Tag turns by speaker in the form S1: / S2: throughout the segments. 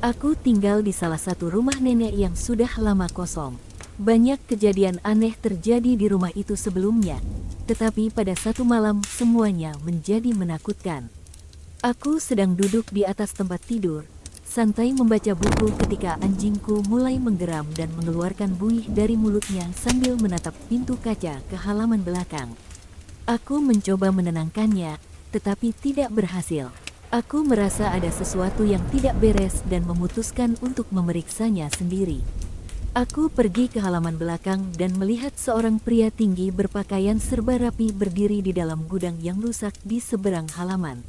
S1: Aku tinggal di salah satu rumah nenek yang sudah lama kosong. Banyak kejadian aneh terjadi di rumah itu sebelumnya, tetapi pada satu malam semuanya menjadi menakutkan. Aku sedang duduk di atas tempat tidur, santai membaca buku ketika anjingku mulai menggeram dan mengeluarkan buih dari mulutnya sambil menatap pintu kaca ke halaman belakang. Aku mencoba menenangkannya, tetapi tidak berhasil. Aku merasa ada sesuatu yang tidak beres dan memutuskan untuk memeriksanya sendiri. Aku pergi ke halaman belakang dan melihat seorang pria tinggi berpakaian serba rapi berdiri di dalam gudang yang rusak di seberang halaman.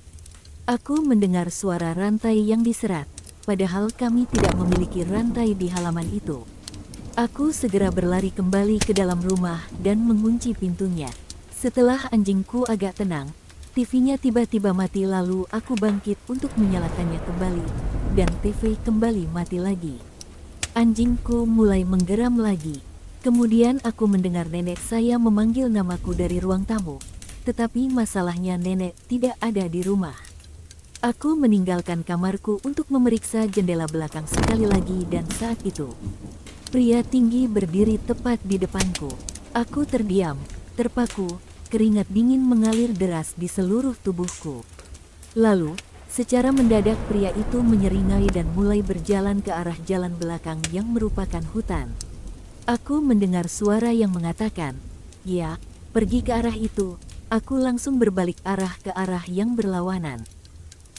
S1: Aku mendengar suara rantai yang diserat, padahal kami tidak memiliki rantai di halaman itu. Aku segera berlari kembali ke dalam rumah dan mengunci pintunya. Setelah anjingku agak tenang, TV-nya tiba-tiba mati lalu aku bangkit untuk menyalakannya kembali, dan TV kembali mati lagi. Anjingku mulai menggeram lagi. Kemudian aku mendengar nenek saya memanggil namaku dari ruang tamu, tetapi masalahnya nenek tidak ada di rumah. Aku meninggalkan kamarku untuk memeriksa jendela belakang sekali lagi dan saat itu, pria tinggi berdiri tepat di depanku. Aku terdiam, terpaku. Keringat dingin mengalir deras di seluruh tubuhku. Lalu, secara mendadak pria itu menyeringai dan mulai berjalan ke arah jalan belakang yang merupakan hutan. Aku mendengar suara yang mengatakan, "Ya, pergi ke arah itu." Aku langsung berbalik arah ke arah yang berlawanan.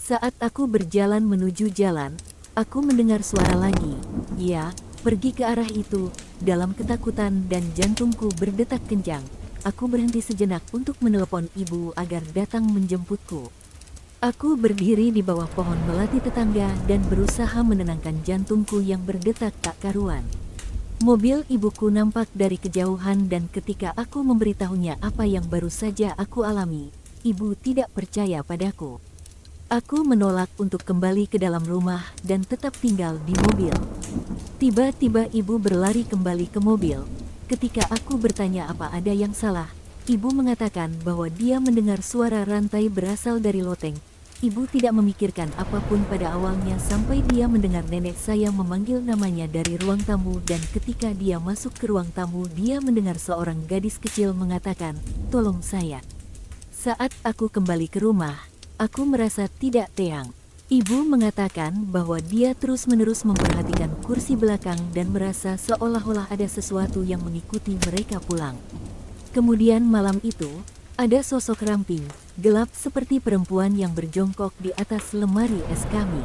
S1: Saat aku berjalan menuju jalan, aku mendengar suara lagi, "Ya, pergi ke arah itu." Dalam ketakutan dan jantungku berdetak kencang. Aku berhenti sejenak untuk menelepon ibu agar datang menjemputku. Aku berdiri di bawah pohon melati tetangga dan berusaha menenangkan jantungku yang berdetak tak karuan. Mobil ibuku nampak dari kejauhan dan ketika aku memberitahunya apa yang baru saja aku alami, ibu tidak percaya padaku. Aku menolak untuk kembali ke dalam rumah dan tetap tinggal di mobil. Tiba-tiba ibu berlari kembali ke mobil. Ketika aku bertanya apa ada yang salah, ibu mengatakan bahwa dia mendengar suara rantai berasal dari loteng. Ibu tidak memikirkan apapun pada awalnya sampai dia mendengar nenek saya memanggil namanya dari ruang tamu dan ketika dia masuk ke ruang tamu dia mendengar seorang gadis kecil mengatakan, "Tolong saya." Saat aku kembali ke rumah, aku merasa tidak teang. Ibu mengatakan bahwa dia terus-menerus memperhatikan kursi belakang dan merasa seolah-olah ada sesuatu yang mengikuti mereka pulang. Kemudian malam itu, ada sosok ramping, gelap seperti perempuan yang berjongkok di atas lemari es kami.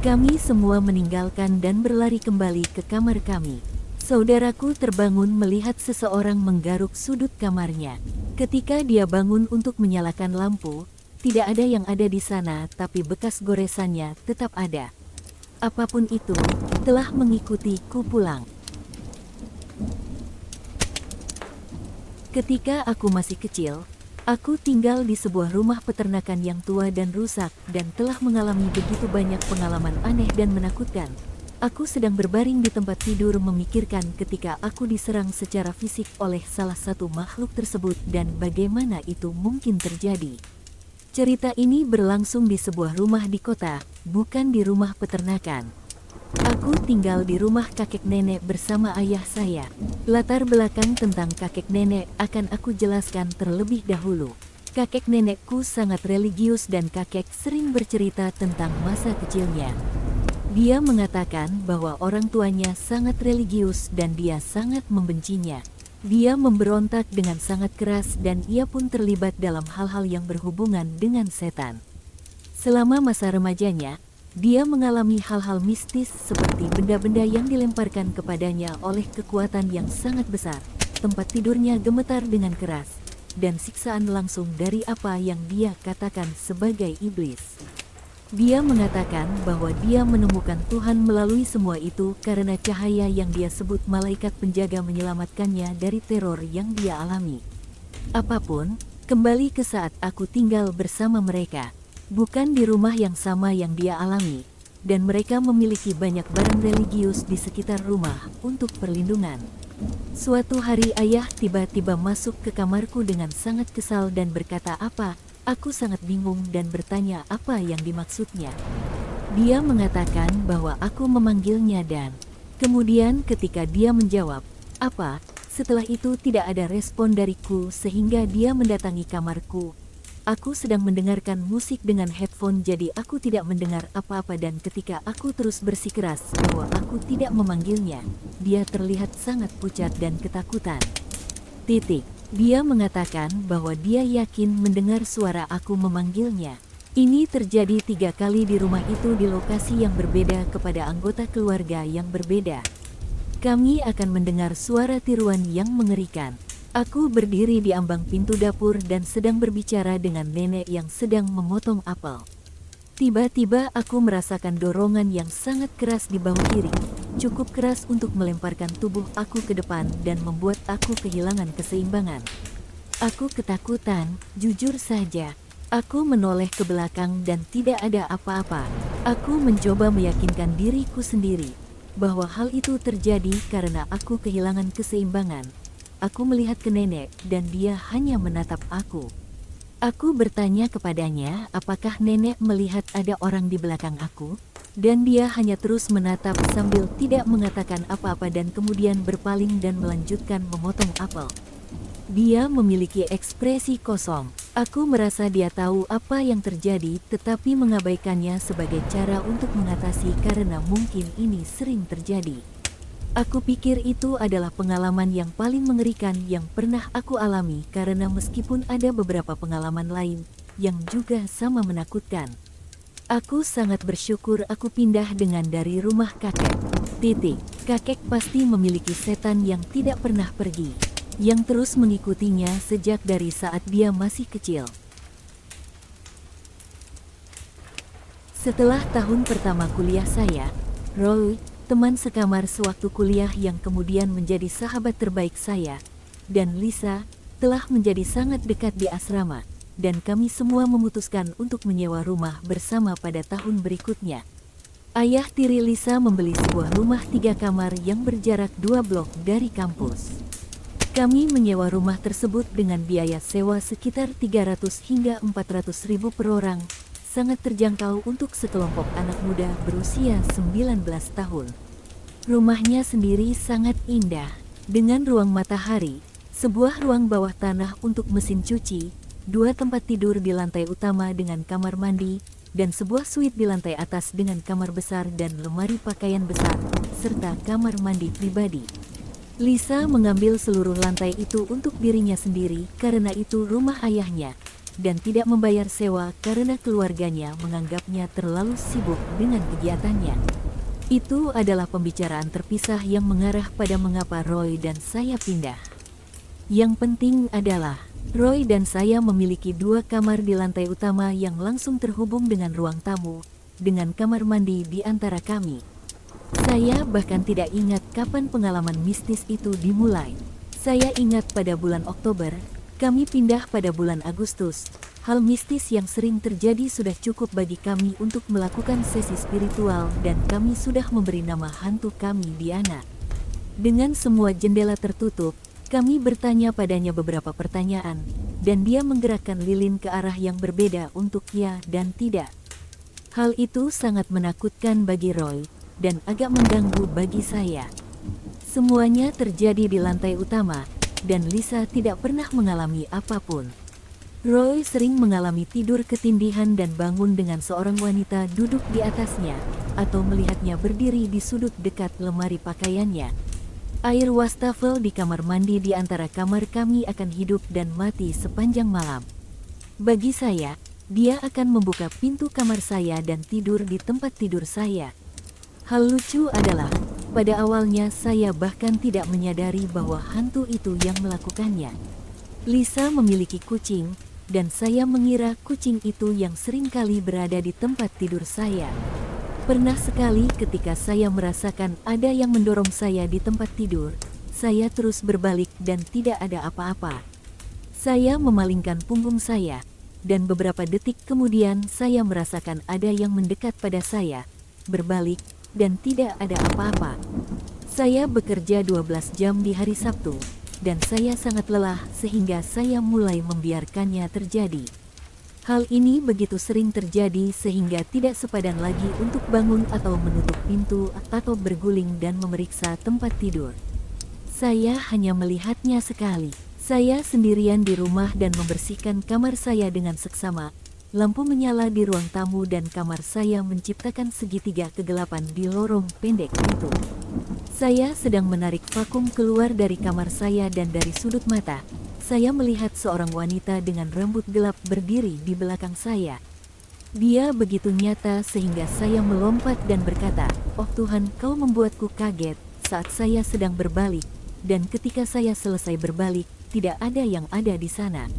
S1: Kami semua meninggalkan dan berlari kembali ke kamar kami. Saudaraku terbangun melihat seseorang menggaruk sudut kamarnya. Ketika dia bangun untuk menyalakan lampu, tidak ada yang ada di sana, tapi bekas goresannya tetap ada. Apapun itu, telah mengikutiku pulang. Ketika aku masih kecil, aku tinggal di sebuah rumah peternakan yang tua dan rusak dan telah mengalami begitu banyak pengalaman aneh dan menakutkan. Aku sedang berbaring di tempat tidur memikirkan ketika aku diserang secara fisik oleh salah satu makhluk tersebut dan bagaimana itu mungkin terjadi. Cerita ini berlangsung di sebuah rumah di kota, bukan di rumah peternakan. Aku tinggal di rumah kakek nenek bersama ayah saya. Latar belakang tentang kakek nenek akan aku jelaskan terlebih dahulu. Kakek nenekku sangat religius dan kakek sering bercerita tentang masa kecilnya. Dia mengatakan bahwa orang tuanya sangat religius dan dia sangat membencinya. Dia memberontak dengan sangat keras dan ia pun terlibat dalam hal-hal yang berhubungan dengan setan. Selama masa remajanya, dia mengalami hal-hal mistis seperti benda-benda yang dilemparkan kepadanya oleh kekuatan yang sangat besar, tempat tidurnya gemetar dengan keras, dan siksaan langsung dari apa yang dia katakan sebagai iblis. Dia mengatakan bahwa dia menemukan Tuhan melalui semua itu karena cahaya yang dia sebut malaikat penjaga menyelamatkannya dari teror yang dia alami. Apapun, kembali ke saat aku tinggal bersama mereka, bukan di rumah yang sama yang dia alami, dan mereka memiliki banyak barang religius di sekitar rumah untuk perlindungan. Suatu hari ayah tiba-tiba masuk ke kamarku dengan sangat kesal dan berkata apa? Aku sangat bingung dan bertanya apa yang dimaksudnya. Dia mengatakan bahwa aku memanggilnya dan kemudian ketika dia menjawab, "Apa?" Setelah itu tidak ada respon dariku sehingga dia mendatangi kamarku. Aku sedang mendengarkan musik dengan headphone jadi aku tidak mendengar apa-apa dan ketika aku terus bersikeras bahwa aku tidak memanggilnya, dia terlihat sangat pucat dan ketakutan. Dia mengatakan bahwa dia yakin mendengar suara aku memanggilnya. Ini terjadi 3 kali di rumah itu di lokasi yang berbeda kepada anggota keluarga yang berbeda. Kami akan mendengar suara tiruan yang mengerikan. Aku berdiri di ambang pintu dapur dan sedang berbicara dengan nenek yang sedang memotong apel. Tiba-tiba aku merasakan dorongan yang sangat keras di bahu kiri, cukup keras untuk melemparkan tubuh aku ke depan dan membuat aku kehilangan keseimbangan. Aku ketakutan, jujur saja. Aku menoleh ke belakang dan tidak ada apa-apa. Aku mencoba meyakinkan diriku sendiri bahwa hal itu terjadi karena aku kehilangan keseimbangan. Aku melihat ke nenek dan dia hanya menatap aku. Aku bertanya kepadanya apakah nenek melihat ada orang di belakang aku, dan dia hanya terus menatap sambil tidak mengatakan apa-apa dan kemudian berpaling dan melanjutkan memotong apel. Dia memiliki ekspresi kosong. Aku merasa dia tahu apa yang terjadi tetapi mengabaikannya sebagai cara untuk mengatasi karena mungkin ini sering terjadi. Aku pikir itu adalah pengalaman yang paling mengerikan yang pernah aku alami karena meskipun ada beberapa pengalaman lain yang juga sama menakutkan. Aku sangat bersyukur aku pindah dengan dari rumah kakek. Kakek pasti memiliki setan yang tidak pernah pergi, yang terus mengikutinya sejak dari saat dia masih kecil. Setelah tahun pertama kuliah saya, Roy, teman sekamar sewaktu kuliah yang kemudian menjadi sahabat terbaik saya, dan Lisa, telah menjadi sangat dekat di asrama, dan kami semua memutuskan untuk menyewa rumah bersama pada tahun berikutnya. Ayah tiri Lisa membeli sebuah rumah 3 kamar yang berjarak 2 blok dari kampus. Kami menyewa rumah tersebut dengan biaya sewa sekitar 300 hingga 400 ribu per orang, sangat terjangkau untuk sekelompok anak muda berusia 19 tahun. Rumahnya sendiri sangat indah, dengan ruang matahari, sebuah ruang bawah tanah untuk mesin cuci, 2 tempat tidur di lantai utama dengan kamar mandi, dan sebuah suite di lantai atas dengan kamar besar dan lemari pakaian besar, serta kamar mandi pribadi. Lisa mengambil seluruh lantai itu untuk dirinya sendiri karena itu rumah ayahnya, dan tidak membayar sewa karena keluarganya menganggapnya terlalu sibuk dengan kegiatannya. Itu adalah pembicaraan terpisah yang mengarah pada mengapa Roy dan saya pindah. Yang penting adalah, Roy dan saya memiliki 2 kamar di lantai utama yang langsung terhubung dengan ruang tamu, dengan kamar mandi di antara kami. Saya bahkan tidak ingat kapan pengalaman mistis itu dimulai. Saya ingat pada bulan Oktober, kami pindah pada bulan Agustus. Hal mistis yang sering terjadi sudah cukup bagi kami untuk melakukan sesi spiritual dan kami sudah memberi nama hantu kami Diana. Dengan semua jendela tertutup, kami bertanya padanya beberapa pertanyaan, dan dia menggerakkan lilin ke arah yang berbeda untuk ya dan tidak. Hal itu sangat menakutkan bagi Roy, dan agak mengganggu bagi saya. Semuanya terjadi di lantai utama, dan Lisa tidak pernah mengalami apapun. Roy sering mengalami tidur ketindihan dan bangun dengan seorang wanita duduk di atasnya, atau melihatnya berdiri di sudut dekat lemari pakaiannya. Air wastafel di kamar mandi di antara kamar kami akan hidup dan mati sepanjang malam. Bagi saya, dia akan membuka pintu kamar saya dan tidur di tempat tidur saya. Hal lucu adalah, pada awalnya saya bahkan tidak menyadari bahwa hantu itu yang melakukannya. Lisa memiliki kucing, dan saya mengira kucing itu yang seringkali berada di tempat tidur saya. Pernah sekali ketika saya merasakan ada yang mendorong saya di tempat tidur, saya terus berbalik dan tidak ada apa-apa. Saya memalingkan punggung saya, dan beberapa detik kemudian saya merasakan ada yang mendekat pada saya, berbalik, dan tidak ada apa-apa. Saya bekerja 12 jam di hari Sabtu, dan saya sangat lelah sehingga saya mulai membiarkannya terjadi. Hal ini begitu sering terjadi sehingga tidak sepadan lagi untuk bangun atau menutup pintu atau berguling dan memeriksa tempat tidur. Saya hanya melihatnya sekali. Saya sendirian di rumah dan membersihkan kamar saya dengan seksama. Lampu menyala di ruang tamu dan kamar saya menciptakan segitiga kegelapan di lorong pendek itu. Saya sedang menarik vakum keluar dari kamar saya dan dari sudut mata, saya melihat seorang wanita dengan rambut gelap berdiri di belakang saya. Dia begitu nyata sehingga saya melompat dan berkata, "Oh Tuhan, kau membuatku kaget," saat saya sedang berbalik, dan ketika saya selesai berbalik, tidak ada yang ada di sana.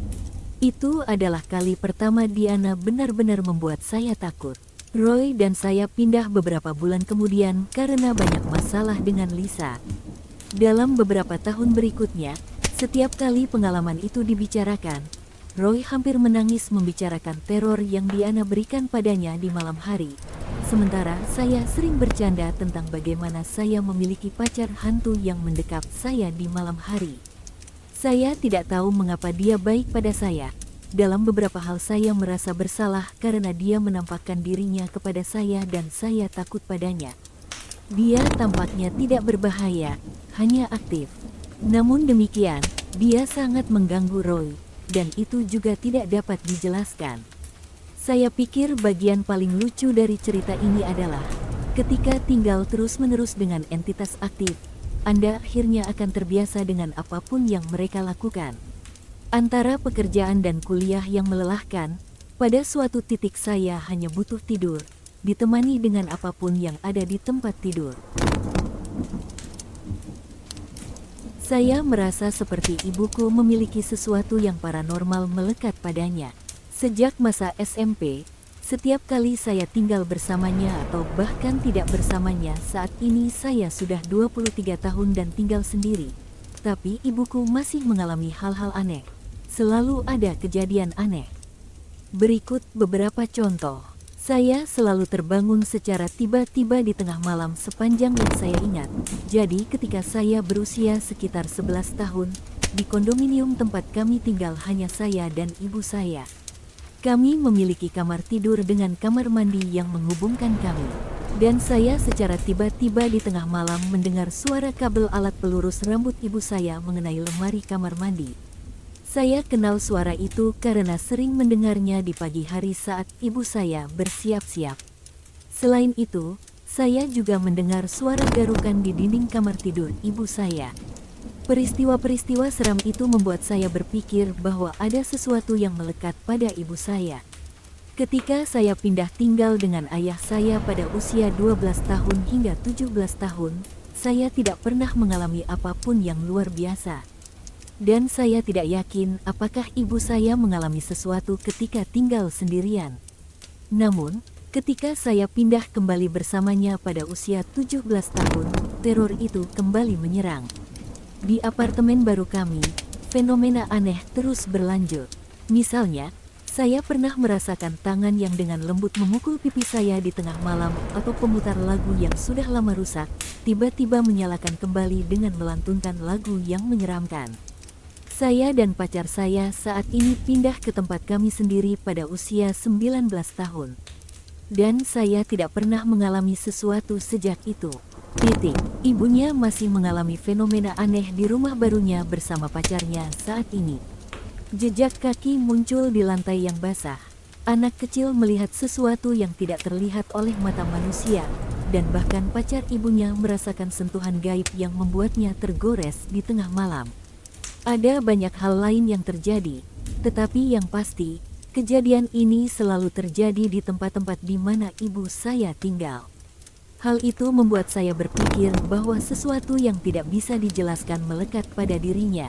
S1: Itu adalah kali pertama Diana benar-benar membuat saya takut. Roy dan saya pindah beberapa bulan kemudian karena banyak masalah dengan Lisa. Dalam beberapa tahun berikutnya, setiap kali pengalaman itu dibicarakan, Roy hampir menangis membicarakan teror yang Diana berikan padanya di malam hari. Sementara saya sering bercanda tentang bagaimana saya memiliki pacar hantu yang mendekap saya di malam hari. Saya tidak tahu mengapa dia baik pada saya. Dalam beberapa hal saya merasa bersalah karena dia menampakkan dirinya kepada saya dan saya takut padanya. Dia tampaknya tidak berbahaya, hanya aktif. Namun demikian, dia sangat mengganggu Roy, dan itu juga tidak dapat dijelaskan. Saya pikir bagian paling lucu dari cerita ini adalah, ketika tinggal terus-menerus dengan entitas aktif, Anda akhirnya akan terbiasa dengan apapun yang mereka lakukan. Antara pekerjaan dan kuliah yang melelahkan, pada suatu titik saya hanya butuh tidur, ditemani dengan apapun yang ada di tempat tidur. Saya merasa seperti ibuku memiliki sesuatu yang paranormal melekat padanya. Sejak masa SMP, setiap kali saya tinggal bersamanya atau bahkan tidak bersamanya, saat ini saya sudah 23 tahun dan tinggal sendiri. Tapi ibuku masih mengalami hal-hal aneh. Selalu ada kejadian aneh. Berikut beberapa contoh. Saya selalu terbangun secara tiba-tiba di tengah malam sepanjang yang saya ingat. Jadi ketika saya berusia sekitar 11 tahun, di kondominium tempat kami tinggal hanya saya dan ibu saya. Kami memiliki kamar tidur dengan kamar mandi yang menghubungkan kami. Dan saya secara tiba-tiba di tengah malam mendengar suara kabel alat pelurus rambut ibu saya mengenai lemari kamar mandi. Saya kenal suara itu karena sering mendengarnya di pagi hari saat ibu saya bersiap-siap. Selain itu, saya juga mendengar suara garukan di dinding kamar tidur ibu saya. Peristiwa-peristiwa seram itu membuat saya berpikir bahwa ada sesuatu yang melekat pada ibu saya. Ketika saya pindah tinggal dengan ayah saya pada usia 12 tahun hingga 17 tahun, saya tidak pernah mengalami apapun yang luar biasa. Dan saya tidak yakin apakah ibu saya mengalami sesuatu ketika tinggal sendirian. Namun, ketika saya pindah kembali bersamanya pada usia 17 tahun, teror itu kembali menyerang. Di apartemen baru kami, fenomena aneh terus berlanjut. Misalnya, saya pernah merasakan tangan yang dengan lembut memukul pipi saya di tengah malam, atau pemutar lagu yang sudah lama rusak, tiba-tiba menyalakan kembali dengan melantunkan lagu yang menyeramkan. Saya dan pacar saya saat ini pindah ke tempat kami sendiri pada usia 19 tahun. Dan saya tidak pernah mengalami sesuatu sejak itu. Ibunya masih mengalami fenomena aneh di rumah barunya bersama pacarnya saat ini. Jejak kaki muncul di lantai yang basah. Anak kecil melihat sesuatu yang tidak terlihat oleh mata manusia. Dan bahkan pacar ibunya merasakan sentuhan gaib yang membuatnya tergores di tengah malam. Ada banyak hal lain yang terjadi, tetapi yang pasti, kejadian ini selalu terjadi di tempat-tempat di mana ibu saya tinggal. Hal itu membuat saya berpikir bahwa sesuatu yang tidak bisa dijelaskan melekat pada dirinya.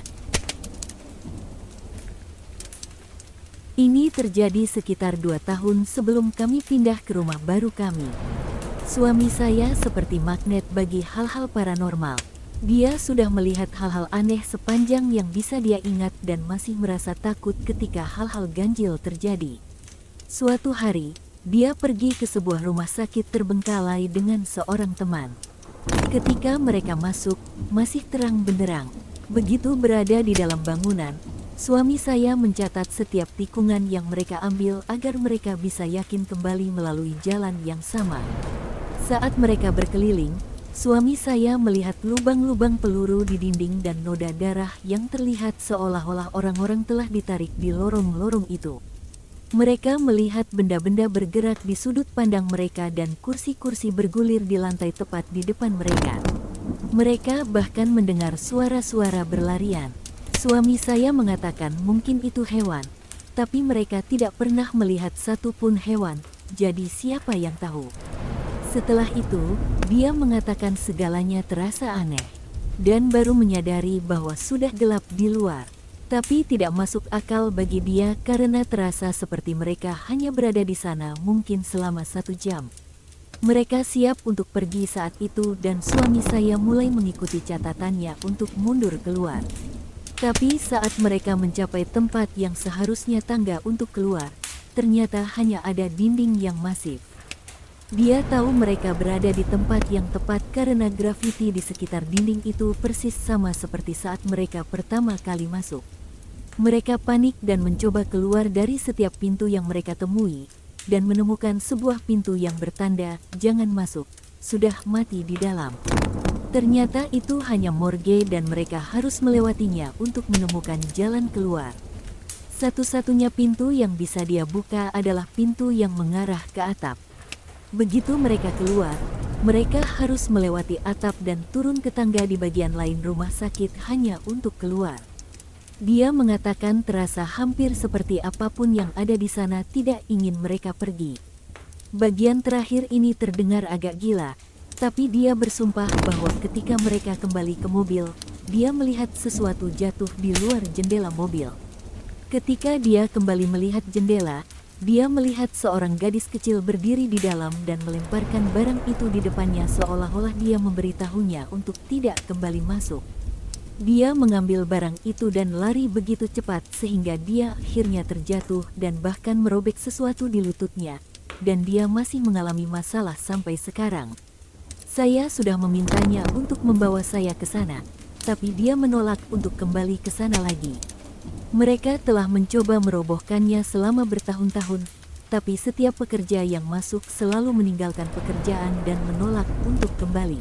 S1: Ini terjadi sekitar 2 tahun sebelum kami pindah ke rumah baru kami. Suami saya seperti magnet bagi hal-hal paranormal. Dia sudah melihat hal-hal aneh sepanjang yang bisa dia ingat dan masih merasa takut ketika hal-hal ganjil terjadi. Suatu hari, dia pergi ke sebuah rumah sakit terbengkalai dengan seorang teman. Ketika mereka masuk, masih terang benderang. Begitu berada di dalam bangunan, Suami saya mencatat setiap tikungan yang mereka ambil agar mereka bisa yakin kembali melalui jalan yang sama. Saat mereka berkeliling, suami saya melihat lubang-lubang peluru di dinding dan noda darah yang terlihat seolah-olah orang-orang telah ditarik di lorong-lorong itu. Mereka melihat benda-benda bergerak di sudut pandang mereka dan kursi-kursi bergulir di lantai tepat di depan mereka. Mereka bahkan mendengar suara-suara berlarian. Suami saya mengatakan mungkin itu hewan, tapi mereka tidak pernah melihat satupun hewan, jadi siapa yang tahu? Setelah itu, dia mengatakan segalanya terasa aneh, dan baru menyadari bahwa sudah gelap di luar. Tapi tidak masuk akal bagi dia karena terasa seperti mereka hanya berada di sana mungkin selama 1 jam. Mereka siap untuk pergi saat itu dan suami saya mulai mengikuti catatannya untuk mundur keluar. Tapi saat mereka mencapai tempat yang seharusnya tangga untuk keluar, ternyata hanya ada dinding yang masif. Dia tahu mereka berada di tempat yang tepat karena grafiti di sekitar dinding itu persis sama seperti saat mereka pertama kali masuk. Mereka panik dan mencoba keluar dari setiap pintu yang mereka temui, dan menemukan sebuah pintu yang bertanda, "Jangan masuk, sudah mati di dalam." Ternyata itu hanya morgue dan mereka harus melewatinya untuk menemukan jalan keluar. Satu-satunya pintu yang bisa dia buka adalah pintu yang mengarah ke atap. Begitu mereka keluar, mereka harus melewati atap dan turun ke tangga di bagian lain rumah sakit hanya untuk keluar. Dia mengatakan terasa hampir seperti apapun yang ada di sana tidak ingin mereka pergi. Bagian terakhir ini terdengar agak gila, tapi dia bersumpah bahwa ketika mereka kembali ke mobil, dia melihat sesuatu jatuh di luar jendela mobil. Ketika dia kembali melihat jendela, dia melihat seorang gadis kecil berdiri di dalam dan melemparkan barang itu di depannya seolah-olah dia memberitahunya untuk tidak kembali masuk. Dia mengambil barang itu dan lari begitu cepat sehingga dia akhirnya terjatuh dan bahkan merobek sesuatu di lututnya, dan dia masih mengalami masalah sampai sekarang. Saya sudah memintanya untuk membawa saya ke sana, tapi dia menolak untuk kembali ke sana lagi. Mereka telah mencoba merobohkannya selama bertahun-tahun, tapi setiap pekerja yang masuk selalu meninggalkan pekerjaan dan menolak untuk kembali.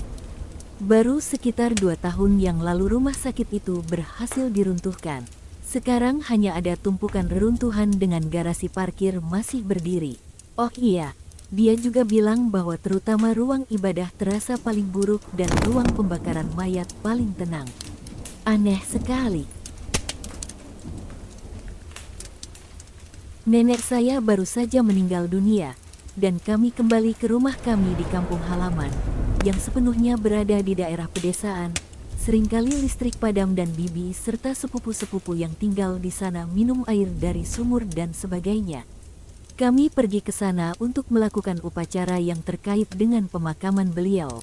S1: Baru sekitar 2 tahun yang lalu rumah sakit itu berhasil diruntuhkan. Sekarang hanya ada tumpukan reruntuhan dengan garasi parkir masih berdiri. Oh iya, dia juga bilang bahwa terutama ruang ibadah terasa paling buruk dan ruang pembakaran mayat paling tenang. Aneh sekali. Nenek saya baru saja meninggal dunia, dan kami kembali ke rumah kami di kampung halaman, yang sepenuhnya berada di daerah pedesaan. Seringkali listrik padam dan bibi serta sepupu-sepupu yang tinggal di sana minum air dari sumur dan sebagainya. Kami pergi ke sana untuk melakukan upacara yang terkait dengan pemakaman beliau.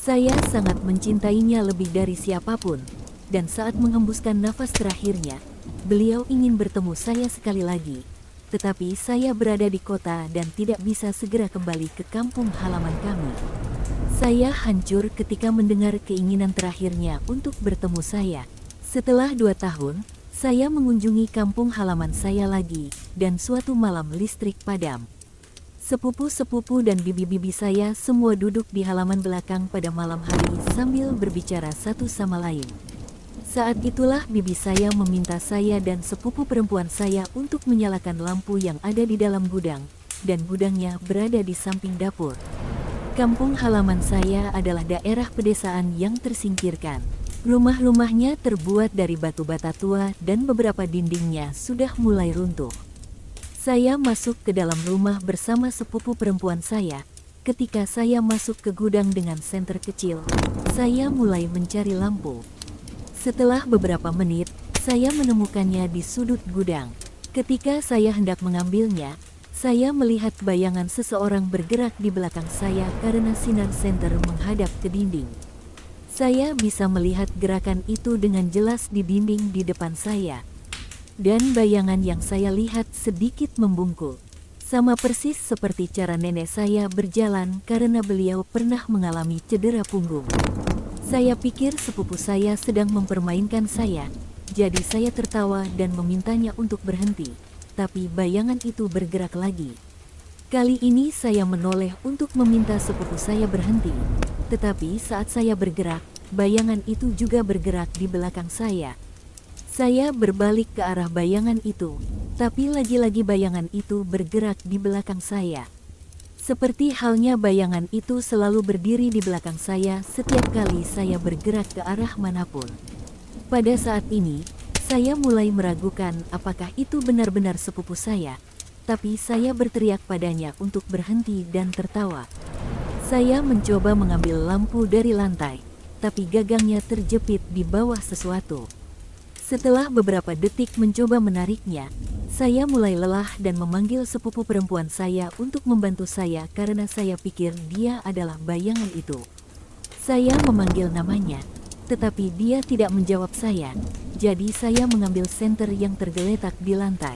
S1: Saya sangat mencintainya lebih dari siapapun, dan saat menghembuskan nafas terakhirnya, beliau ingin bertemu saya sekali lagi. Tetapi saya berada di kota dan tidak bisa segera kembali ke kampung halaman kami. Saya hancur ketika mendengar keinginan terakhirnya untuk bertemu saya. Setelah 2 tahun, saya mengunjungi kampung halaman saya lagi, dan suatu malam listrik padam. Sepupu-sepupu dan bibi-bibi saya semua duduk di halaman belakang pada malam hari sambil berbicara satu sama lain. Saat itulah bibi saya meminta saya dan sepupu perempuan saya untuk menyalakan lampu yang ada di dalam gudang, dan gudangnya berada di samping dapur. Kampung halaman saya adalah daerah pedesaan yang tersingkirkan. Rumah-rumahnya terbuat dari batu bata tua dan beberapa dindingnya sudah mulai runtuh. Saya masuk ke dalam rumah bersama sepupu perempuan saya. Ketika saya masuk ke gudang dengan senter kecil, saya mulai mencari lampu. Setelah beberapa menit, saya menemukannya di sudut gudang. Ketika saya hendak mengambilnya, saya melihat bayangan seseorang bergerak di belakang saya karena sinar senter menghadap ke dinding. Saya bisa melihat gerakan itu dengan jelas di dinding di depan saya. Dan bayangan yang saya lihat sedikit membungkuk. Sama persis seperti cara nenek saya berjalan karena beliau pernah mengalami cedera punggung. Saya pikir sepupu saya sedang mempermainkan saya, Jadi saya tertawa dan memintanya untuk berhenti, tapi bayangan itu bergerak lagi. Kali ini saya menoleh untuk meminta sepupu saya berhenti, tetapi saat saya bergerak, bayangan itu juga bergerak di belakang saya. Saya berbalik ke arah bayangan itu, tapi lagi-lagi bayangan itu bergerak di belakang saya. Seperti halnya bayangan itu selalu berdiri di belakang saya setiap kali saya bergerak ke arah manapun. Pada saat ini, saya mulai meragukan apakah itu benar-benar sepupu saya, tapi saya berteriak padanya untuk berhenti dan tertawa. Saya mencoba mengambil lampu dari lantai, tapi gagangnya terjepit di bawah sesuatu. Setelah beberapa detik mencoba menariknya, saya mulai lelah dan memanggil sepupu perempuan saya untuk membantu saya karena saya pikir dia adalah bayangan itu. Saya memanggil namanya, tetapi dia tidak menjawab saya, jadi saya mengambil senter yang tergeletak di lantai.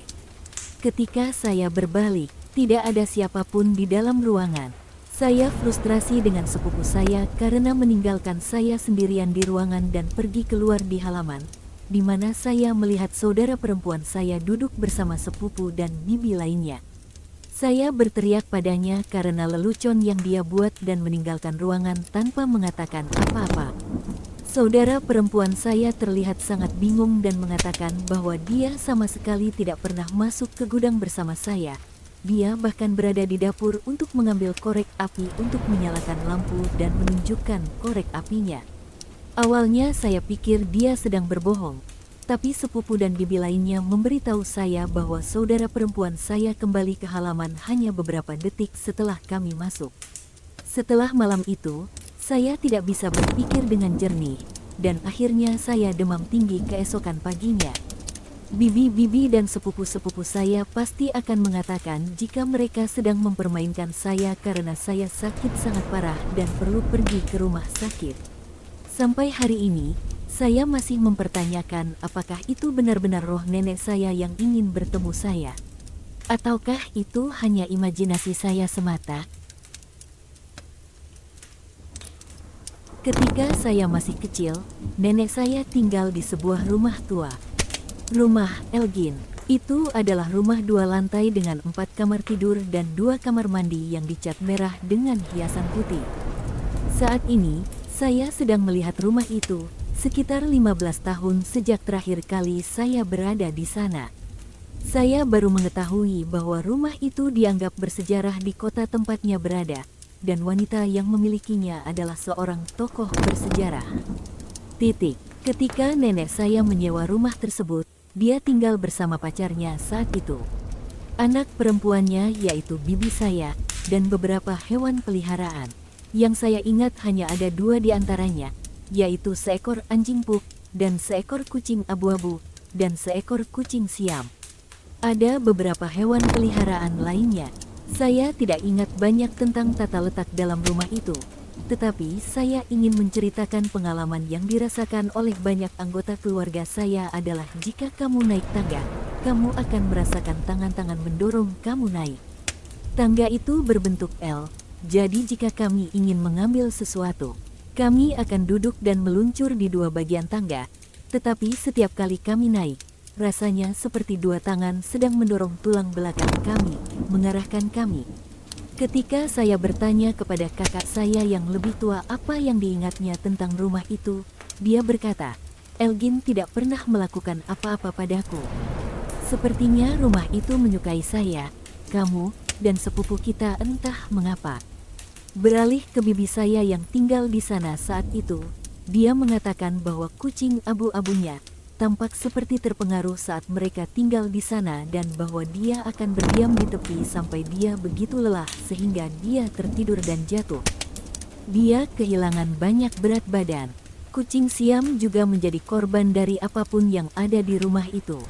S1: Ketika saya berbalik, tidak ada siapapun di dalam ruangan. Saya frustrasi dengan sepupu saya karena meninggalkan saya sendirian di ruangan dan pergi keluar di halaman, di mana saya melihat saudara perempuan saya duduk bersama sepupu dan bibi lainnya. Saya berteriak padanya karena lelucon yang dia buat dan meninggalkan ruangan tanpa mengatakan apa-apa. Saudara perempuan saya terlihat sangat bingung dan mengatakan bahwa dia sama sekali tidak pernah masuk ke gudang bersama saya. Dia bahkan berada di dapur untuk mengambil korek api untuk menyalakan lampu dan menunjukkan korek apinya. Awalnya saya pikir dia sedang berbohong, tapi sepupu dan bibi lainnya memberitahu saya bahwa saudara perempuan saya kembali ke halaman hanya beberapa detik setelah kami masuk. Setelah malam itu, saya tidak bisa berpikir dengan jernih, dan akhirnya saya demam tinggi keesokan paginya. Bibi-bibi dan sepupu-sepupu saya pasti akan mengatakan jika mereka sedang mempermainkan saya karena saya sakit sangat parah dan perlu pergi ke rumah sakit. Sampai hari ini, saya masih mempertanyakan apakah itu benar-benar roh nenek saya yang ingin bertemu saya. Ataukah itu hanya imajinasi saya semata? Ketika saya masih kecil, nenek saya tinggal di sebuah rumah tua. Rumah Elgin itu adalah rumah 2 lantai dengan 4 kamar tidur dan 2 kamar mandi yang dicat merah dengan hiasan putih. Saat ini, saya sedang melihat rumah itu, sekitar 15 tahun sejak terakhir kali saya berada di sana. Saya baru mengetahui bahwa rumah itu dianggap bersejarah di kota tempatnya berada, dan wanita yang memilikinya adalah seorang tokoh bersejarah. Ketika nenek saya menyewa rumah tersebut, dia tinggal bersama pacarnya saat itu. Anak perempuannya yaitu bibi saya, dan beberapa hewan peliharaan. Yang saya ingat hanya ada 2 di antaranya, yaitu seekor anjing pug, dan seekor kucing abu-abu, dan seekor kucing siam. Ada beberapa hewan peliharaan lainnya. Saya tidak ingat banyak tentang tata letak dalam rumah itu, tetapi saya ingin menceritakan pengalaman yang dirasakan oleh banyak anggota keluarga saya adalah jika kamu naik tangga, kamu akan merasakan tangan-tangan mendorong kamu naik. Tangga itu berbentuk L, jadi jika kami ingin mengambil sesuatu, kami akan duduk dan meluncur di 2 bagian tangga, tetapi setiap kali kami naik, rasanya seperti 2 tangan sedang mendorong tulang belakang kami, mengarahkan kami. Ketika saya bertanya kepada kakak saya yang lebih tua apa yang diingatnya tentang rumah itu, dia berkata, Elgin tidak pernah melakukan apa-apa padaku. Sepertinya rumah itu menyukai saya, kamu, dan sepupu kita entah mengapa. Beralih ke bibi saya yang tinggal di sana saat itu, dia mengatakan bahwa kucing abu-abunya tampak seperti terpengaruh saat mereka tinggal di sana dan bahwa dia akan berdiam di tepi sampai dia begitu lelah sehingga dia tertidur dan jatuh. Dia kehilangan banyak berat badan. Kucing siam juga menjadi korban dari apapun yang ada di rumah itu.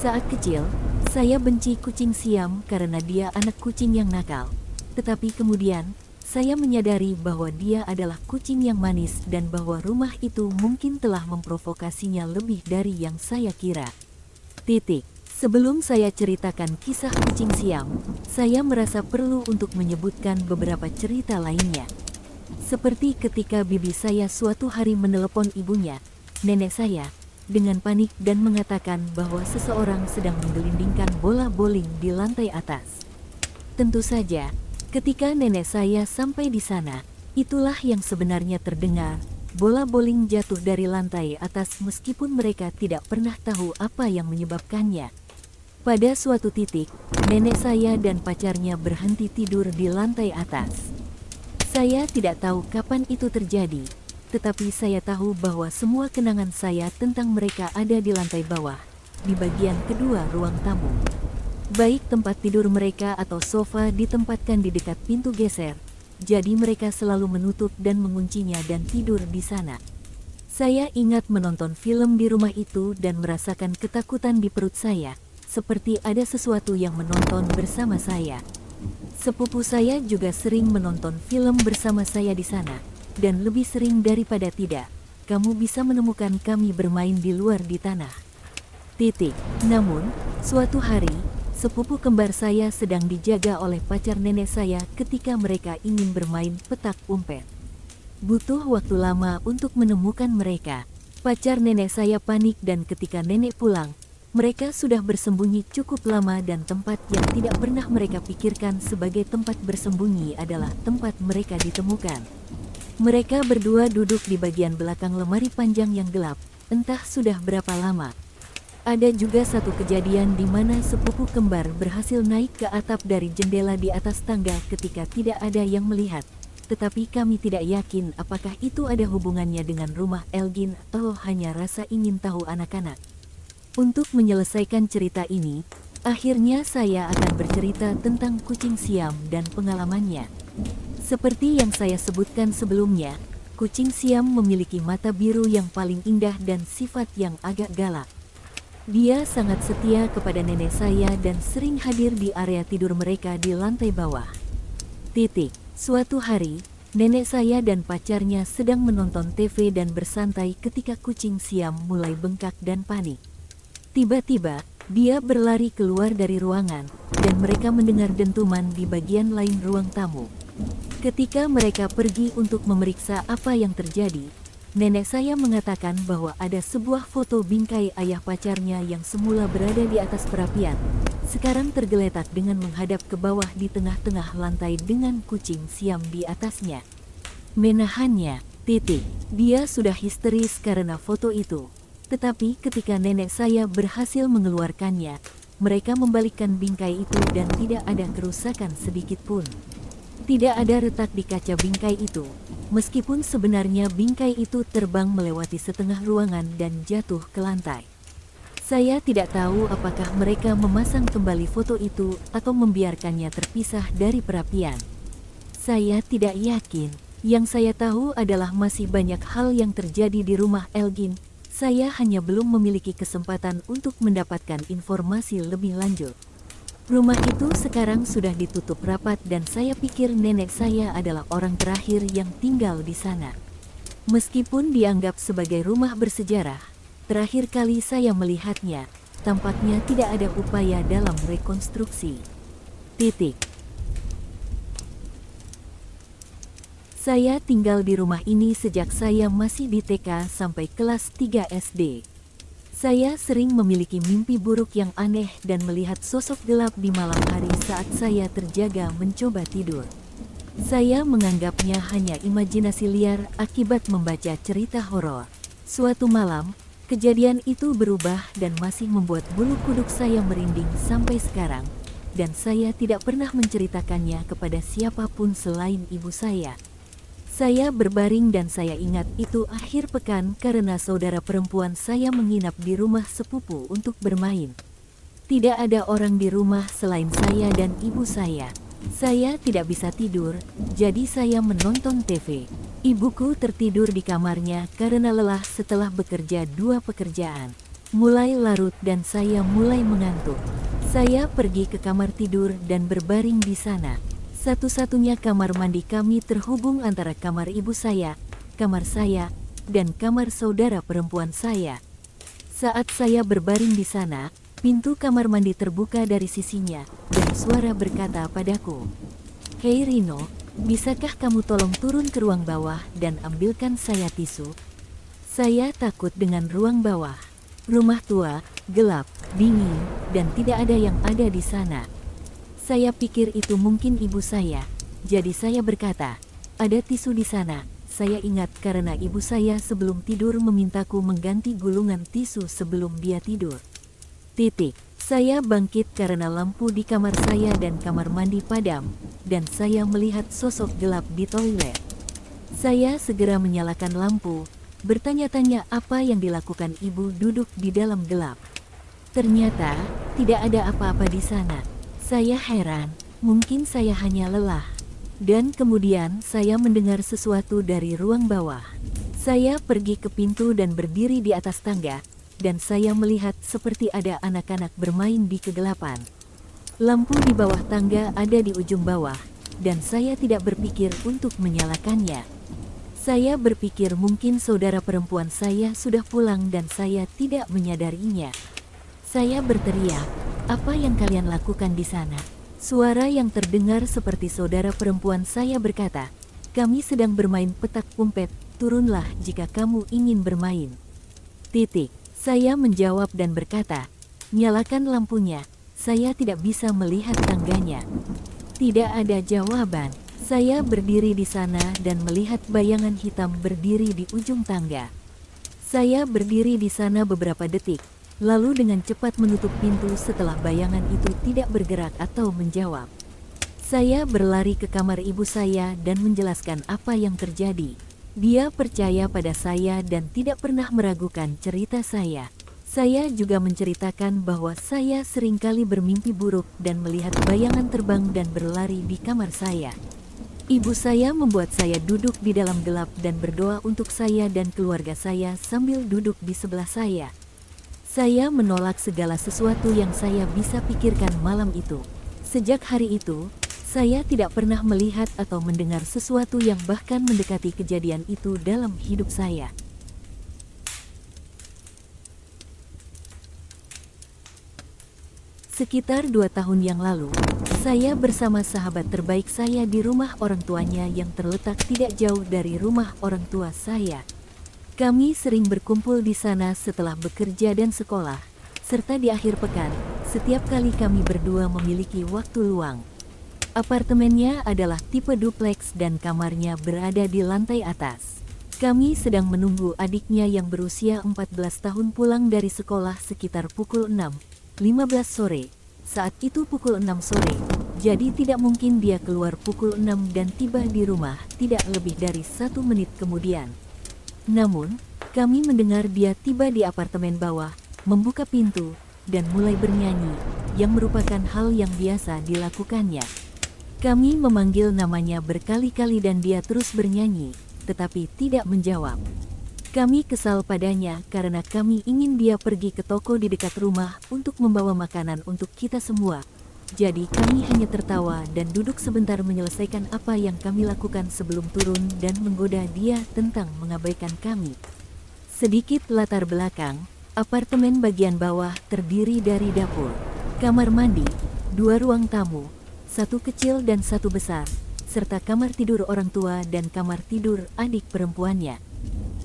S1: Saat kecil, saya benci kucing siam karena dia anak kucing yang nakal. Tetapi kemudian, saya menyadari bahwa dia adalah kucing yang manis dan bahwa rumah itu mungkin telah memprovokasinya lebih dari yang saya kira. Sebelum saya ceritakan kisah kucing siam, saya merasa perlu untuk menyebutkan beberapa cerita lainnya. Seperti ketika bibi saya suatu hari menelepon ibunya, nenek saya, dengan panik dan mengatakan bahwa seseorang sedang menggelindingkan bola bowling di lantai atas. Tentu saja, ketika nenek saya sampai di sana, itulah yang sebenarnya terdengar. Bola bowling jatuh dari lantai atas meskipun mereka tidak pernah tahu apa yang menyebabkannya. Pada suatu titik, nenek saya dan pacarnya berhenti tidur di lantai atas. Saya tidak tahu kapan itu terjadi, tetapi saya tahu bahwa semua kenangan saya tentang mereka ada di lantai bawah, di bagian kedua ruang tamu. Baik tempat tidur mereka atau sofa ditempatkan di dekat pintu geser, jadi mereka selalu menutup dan menguncinya dan tidur di sana. Saya ingat menonton film di rumah itu dan merasakan ketakutan di perut saya, seperti ada sesuatu yang menonton bersama saya. Sepupu saya juga sering menonton film bersama saya di sana, dan lebih sering daripada tidak, kamu bisa menemukan kami bermain di luar di tanah. Namun, suatu hari, sepupu kembar saya sedang dijaga oleh pacar nenek saya ketika mereka ingin bermain petak umpet. Butuh waktu lama untuk menemukan mereka. Pacar nenek saya panik dan ketika nenek pulang, mereka sudah bersembunyi cukup lama dan tempat yang tidak pernah mereka pikirkan sebagai tempat bersembunyi adalah tempat mereka ditemukan. Mereka berdua duduk di bagian belakang lemari panjang yang gelap, entah sudah berapa lama. Ada juga satu kejadian di mana sepupu kembar berhasil naik ke atap dari jendela di atas tangga ketika tidak ada yang melihat. Tetapi kami tidak yakin apakah itu ada hubungannya dengan rumah Elgin atau hanya rasa ingin tahu anak-anak. Untuk menyelesaikan cerita ini, akhirnya saya akan bercerita tentang kucing Siam dan pengalamannya. Seperti yang saya sebutkan sebelumnya, kucing Siam memiliki mata biru yang paling indah dan sifat yang agak galak. Dia sangat setia kepada nenek saya dan sering hadir di area tidur mereka di lantai bawah. Suatu hari, nenek saya dan pacarnya sedang menonton TV dan bersantai ketika kucing Siam mulai bengkak dan panik. Tiba-tiba, dia berlari keluar dari ruangan, dan mereka mendengar dentuman di bagian lain ruang tamu. Ketika mereka pergi untuk memeriksa apa yang terjadi, nenek saya mengatakan bahwa ada sebuah foto bingkai ayah pacarnya yang semula berada di atas perapian, sekarang tergeletak dengan menghadap ke bawah di tengah-tengah lantai dengan kucing Siam di atasnya. Menahannya, dia sudah histeris karena foto itu. Tetapi ketika nenek saya berhasil mengeluarkannya, mereka membalikkan bingkai itu dan tidak ada kerusakan sedikit pun. Tidak ada retak di kaca bingkai itu, meskipun sebenarnya bingkai itu terbang melewati setengah ruangan dan jatuh ke lantai. Saya tidak tahu apakah mereka memasang kembali foto itu atau membiarkannya terpisah dari perapian. Saya tidak yakin. Yang saya tahu adalah masih banyak hal yang terjadi di rumah Elgin. Saya hanya belum memiliki kesempatan untuk mendapatkan informasi lebih lanjut. Rumah itu sekarang sudah ditutup rapat dan saya pikir nenek saya adalah orang terakhir yang tinggal di sana. Meskipun dianggap sebagai rumah bersejarah, terakhir kali saya melihatnya, tampaknya tidak ada upaya dalam rekonstruksi. Saya tinggal di rumah ini sejak saya masih di TK sampai kelas 3 SD. Saya sering memiliki mimpi buruk yang aneh dan melihat sosok gelap di malam hari saat saya terjaga mencoba tidur. Saya menganggapnya hanya imajinasi liar akibat membaca cerita horor. Suatu malam, kejadian itu berubah dan masih membuat bulu kuduk saya merinding sampai sekarang, dan saya tidak pernah menceritakannya kepada siapapun selain ibu saya. Saya berbaring dan saya ingat itu akhir pekan karena saudara perempuan saya menginap di rumah sepupu untuk bermain. Tidak ada orang di rumah selain saya dan ibu saya. Saya tidak bisa tidur, jadi saya menonton TV. Ibuku tertidur di kamarnya karena lelah setelah bekerja 2 pekerjaan. Mulai larut dan saya mulai mengantuk. Saya pergi ke kamar tidur dan berbaring di sana. Satu-satunya kamar mandi kami terhubung antara kamar ibu saya, kamar saya, dan kamar saudara perempuan saya. Saat saya berbaring di sana, pintu kamar mandi terbuka dari sisinya, dan suara berkata padaku, "Hei Rino, bisakah kamu tolong turun ke ruang bawah dan ambilkan saya tisu?" Saya takut dengan ruang bawah. Rumah tua, gelap, dingin, dan tidak ada yang ada di sana. Saya pikir itu mungkin ibu saya. Jadi saya berkata, ada tisu di sana. Saya ingat karena ibu saya sebelum tidur memintaku mengganti gulungan tisu sebelum dia tidur. Saya bangkit karena lampu di kamar saya dan kamar mandi padam, dan saya melihat sosok gelap di toilet. Saya segera menyalakan lampu, bertanya-tanya apa yang dilakukan ibu duduk di dalam gelap. Ternyata, tidak ada apa-apa di sana. Saya heran, mungkin saya hanya lelah. Dan kemudian saya mendengar sesuatu dari ruang bawah. Saya pergi ke pintu dan berdiri di atas tangga, dan saya melihat seperti ada anak-anak bermain di kegelapan. Lampu di bawah tangga ada di ujung bawah, dan saya tidak berpikir untuk menyalakannya. Saya berpikir mungkin saudara perempuan saya sudah pulang dan saya tidak menyadarinya. Saya berteriak, "Apa yang kalian lakukan di sana?" Suara yang terdengar seperti saudara perempuan saya berkata, "Kami sedang bermain petak umpet, turunlah jika kamu ingin bermain." Saya menjawab dan berkata, "Nyalakan lampunya, saya tidak bisa melihat tangganya." Tidak ada jawaban. Saya berdiri di sana dan melihat bayangan hitam berdiri di ujung tangga. Saya berdiri di sana beberapa detik, lalu dengan cepat menutup pintu setelah bayangan itu tidak bergerak atau menjawab. Saya berlari ke kamar ibu saya dan menjelaskan apa yang terjadi. Dia percaya pada saya dan tidak pernah meragukan cerita saya. Saya juga menceritakan bahwa saya seringkali bermimpi buruk dan melihat bayangan terbang dan berlari di kamar saya. Ibu saya membuat saya duduk di dalam gelap dan berdoa untuk saya dan keluarga saya sambil duduk di sebelah saya. Saya menolak segala sesuatu yang saya bisa pikirkan malam itu. Sejak hari itu, saya tidak pernah melihat atau mendengar sesuatu yang bahkan mendekati kejadian itu dalam hidup saya. Sekitar 2 tahun yang lalu, saya bersama sahabat terbaik saya di rumah orang tuanya yang terletak tidak jauh dari rumah orang tua saya. Kami sering berkumpul di sana setelah bekerja dan sekolah, serta di akhir pekan, setiap kali kami berdua memiliki waktu luang. Apartemennya adalah tipe duplex dan kamarnya berada di lantai atas. Kami sedang menunggu adiknya yang berusia 14 tahun pulang dari sekolah sekitar pukul 6:15 sore. Saat itu pukul 6 sore, jadi tidak mungkin dia keluar pukul 6 dan tiba di rumah tidak lebih dari 1 menit kemudian. Namun, kami mendengar dia tiba di apartemen bawah, membuka pintu, dan mulai bernyanyi, yang merupakan hal yang biasa dilakukannya. Kami memanggil namanya berkali-kali dan dia terus bernyanyi, tetapi tidak menjawab. Kami kesal padanya karena kami ingin dia pergi ke toko di dekat rumah untuk membawa makanan untuk kita semua. Jadi kami hanya tertawa dan duduk sebentar menyelesaikan apa yang kami lakukan sebelum turun dan menggoda dia tentang mengabaikan kami. Sedikit latar belakang, apartemen bagian bawah terdiri dari dapur, kamar mandi, 2 ruang tamu, 1 kecil dan 1 besar, serta kamar tidur orang tua dan kamar tidur adik perempuannya.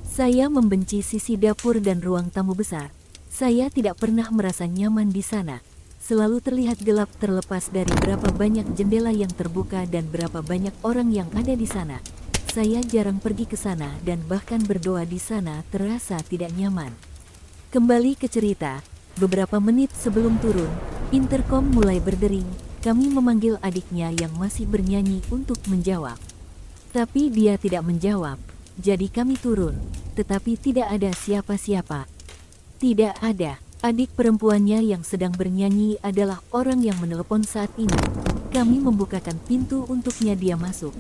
S1: Saya membenci sisi dapur dan ruang tamu besar. Saya tidak pernah merasa nyaman di sana. Selalu terlihat gelap terlepas dari berapa banyak jendela yang terbuka dan berapa banyak orang yang ada di sana. Saya jarang pergi ke sana dan bahkan berdoa di sana terasa tidak nyaman. Kembali ke cerita, beberapa menit sebelum turun, interkom mulai berdering. Kami memanggil adiknya yang masih bernyanyi untuk menjawab. Tapi dia tidak menjawab, jadi kami turun, tetapi tidak ada siapa-siapa. Tidak ada. Adik perempuannya yang sedang bernyanyi adalah orang yang menelepon saat ini. Kami membukakan pintu untuknya dia masuk,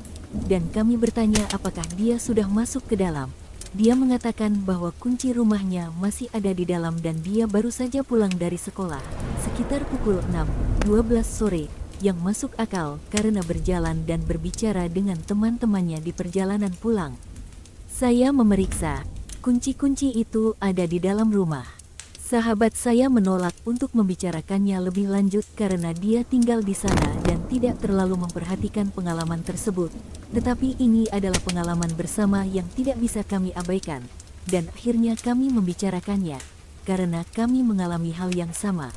S1: dan kami bertanya apakah dia sudah masuk ke dalam. Dia mengatakan bahwa kunci rumahnya masih ada di dalam dan dia baru saja pulang dari sekolah, sekitar pukul 6:12 sore, yang masuk akal karena berjalan dan berbicara dengan teman-temannya di perjalanan pulang. Saya memeriksa, kunci-kunci itu ada di dalam rumah. Sahabat saya menolak untuk membicarakannya lebih lanjut karena dia tinggal di sana dan tidak terlalu memperhatikan pengalaman tersebut. Tetapi ini adalah pengalaman bersama yang tidak bisa kami abaikan, dan akhirnya kami membicarakannya. karena kami mengalami hal yang sama.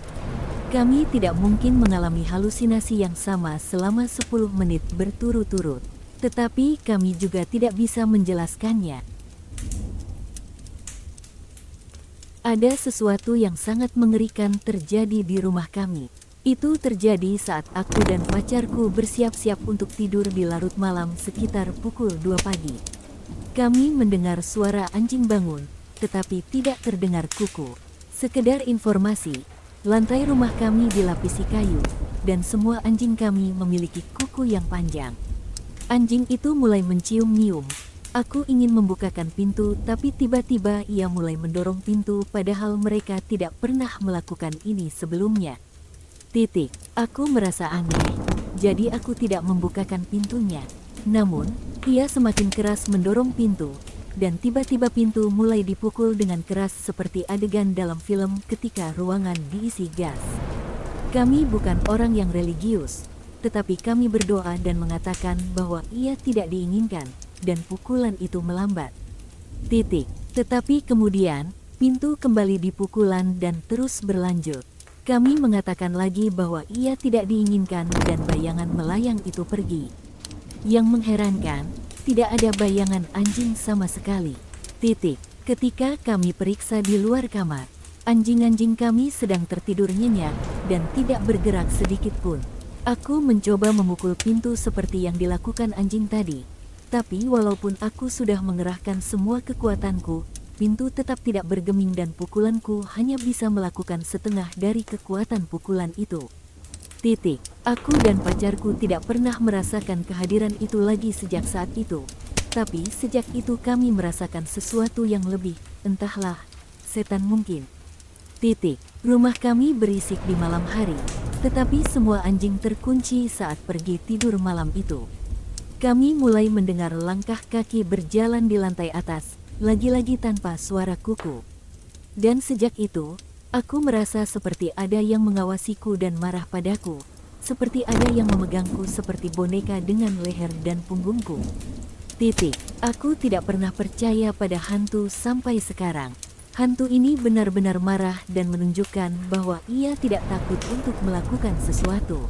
S1: Kami tidak mungkin mengalami halusinasi yang sama selama 10 menit berturut-turut. Tetapi kami juga tidak bisa menjelaskannya. Ada sesuatu yang sangat mengerikan terjadi di rumah kami. Itu terjadi saat aku dan pacarku bersiap-siap untuk tidur di larut malam sekitar pukul 2 pagi. Kami mendengar suara anjing bangun, tetapi tidak terdengar kuku. Sekedar informasi, lantai rumah kami dilapisi kayu, dan semua anjing kami memiliki kuku yang panjang. Anjing itu mulai mencium-nyium. Aku ingin membukakan pintu, tapi tiba-tiba ia mulai mendorong pintu padahal mereka tidak pernah melakukan ini sebelumnya. Aku merasa aneh, jadi aku tidak membukakan pintunya. Namun, ia semakin keras mendorong pintu, dan tiba-tiba pintu mulai dipukul dengan keras seperti adegan dalam film ketika ruangan diisi gas. Kami bukan orang yang religius, tetapi kami berdoa dan mengatakan bahwa ia tidak diinginkan, dan pukulan itu melambat. Tetapi kemudian, pintu kembali dipukulan dan terus berlanjut. Kami mengatakan lagi bahwa ia tidak diinginkan dan bayangan melayang itu pergi. Yang mengherankan, tidak ada bayangan anjing sama sekali. Ketika kami periksa di luar kamar, anjing-anjing kami sedang tertidur nyenyak dan tidak bergerak sedikit pun. Aku mencoba memukul pintu seperti yang dilakukan anjing tadi. Tapi walaupun aku sudah mengerahkan semua kekuatanku, pintu tetap tidak bergeming dan pukulanku hanya bisa melakukan setengah dari kekuatan pukulan itu. Aku dan pacarku tidak pernah merasakan kehadiran itu lagi sejak saat itu. Tapi sejak itu kami merasakan sesuatu yang lebih, entahlah, setan mungkin. Rumah kami berisik di malam hari, tetapi semua anjing terkunci saat pergi tidur malam itu. Kami mulai mendengar langkah kaki berjalan di lantai atas, lagi-lagi tanpa suara kuku. Dan sejak itu, aku merasa seperti ada yang mengawasiku dan marah padaku, seperti ada yang memegangku seperti boneka dengan leher dan punggungku. Aku tidak pernah percaya pada hantu sampai sekarang. Hantu ini benar-benar marah dan menunjukkan bahwa ia tidak takut untuk melakukan sesuatu.